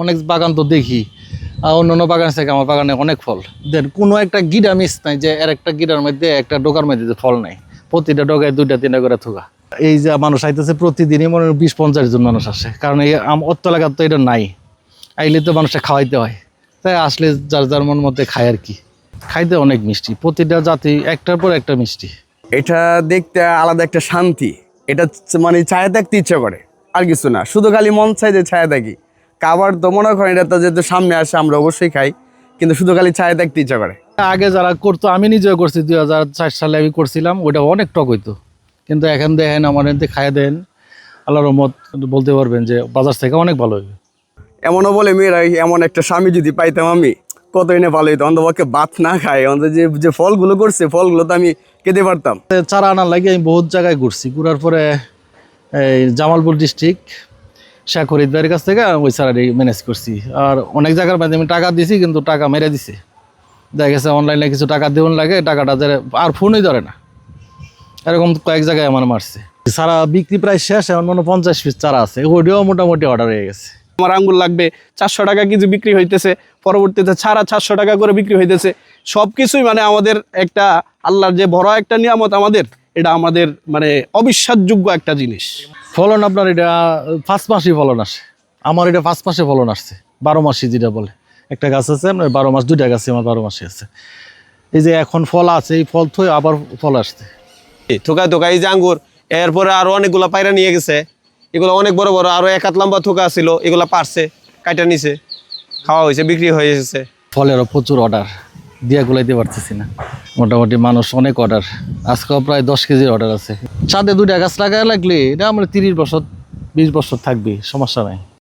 অনেক বাগান তো দেখি, অন্যান্য বাগান থেকে আমার বাগানে অনেক ফল। দেন কোনো একটা গিডা মিস নাই যে এর একটা গিডার মধ্যে একটা ডোকার মধ্যে যে ফল নাই, প্রতিটা ডোকায় 2-3টা করে থুকা। এই যে মানুষ আইতেছে প্রতিদিনই মনে হয় 20-50 জন মানুষ আসে, কারণ এই অত এলাকার তো এটা নাই। আইলে তো মানুষকে খাওয়াইতে হয়, তাই আসলে যার যার মন মধ্যে খায় আর কি। খাইতে অনেক মিষ্টি, প্রতিটা জাতি একটার পর একটা মিষ্টি। এটা দেখতে আলাদা একটা শান্তি। এটা মানে ছায়া থাকতে ইচ্ছা করে, আর কিছু না। শুধু খালি মন চাই যে ছায়া থাকি। খাবার তো মনে করেন এটা তো যেহেতু সামনে আসে আমরা অবশ্যই খাই, কিন্তু শুধু খালি ছায়া থাকতে ইচ্ছা করে। আগে যারা করতো, আমি নিজেও করছি, 2004 সালে আমি করছিলাম, ওটা অনেক টক হইতো। কিন্তু এখন দেখেন আমার এতে খাইয়ে দেন, আল্লাহর রহমত, বলতে পারবেন যে বাজার থেকে অনেক ভালো হইবে। এমনও বলে মেয়েরা, এমন একটা স্বামী যদি পাইতাম আমি, কতই না ভালো হইতো। অন্তপক্ষে ভাত না খায়, অন্তত যে যে ফলগুলো করছে ফলগুলো তো আমি খেতে পারতাম। চারা আনার লাগে আমি বহুত জায়গায় ঘুরছি, ঘুরার পরে এই জামালপুর ডিস্ট্রিক্ট শেখ ফরিদ ভাইয়ের কাছ থেকে ওই চারাটি ম্যানেজ করছি। আর অনেক জায়গার মধ্যে আমি টাকা দিছি, কিন্তু টাকা মেরে দিছে। দেখা গেছে অনলাইনে কিছু টাকা দেওয়ান লাগে, টাকাটা আর ফোনই ধরে না, এরকম কয়েক জায়গায় আমার মারছে। সারা বিক্রি প্রায় শেষ, এখন মনে 50 পিস চারা আছে, ওইটাও মোটামুটি অর্ডার হয়ে গেছে। আমার আঙ্গুর লাগবে 400 টাকা কেজি বিক্রি হইতেছে, পরবর্তীতে ছাড়া 400 টাকা করে বিক্রি হইতেছে। সব কিছুই মানে আমাদের একটা আল্লাহর যে বড় একটা নিয়ামত আমাদের, এটা আমাদের মানে অবিশ্বাসযোগ্য একটা জিনিস। ফলন আপনার এটা 5 মাসই ফলন আসে। আমার এটা 5 মাসে ফলন আসছে, 12 মাসই যেটা বলে। একটা গাছ আছে 12 মাস, 2টা গাছে আমার 12 মাসে আছে। এই যে এখন ফল আছে, এই ফল থয়ে আবার ফল আসছে। থোকায় থোকায় এই যে আঙ্গুর, এরপরে আরো অনেকগুলো পায়রা নিয়ে গেছে। এগুলো অনেক বড় বড়, আরো 1 হাত লম্বা থোকা ছিল, এগুলো পারছে, কাইটা নিছে, খাওয়া হয়েছে, বিক্রি হয়ে এসেছে। ফলেরও প্রচুর অর্ডার, দিয়ে গুলাইতে পারতেছি না। মোটামুটি মানুষ অনেক অর্ডার, আজকেও প্রায় 10 কেজির অর্ডার আছে। ছাদে 2টা গাছ লাগায় লাগলে এটা আমরা 30 বছর 20 বছর থাকবে, সমস্যা নাই।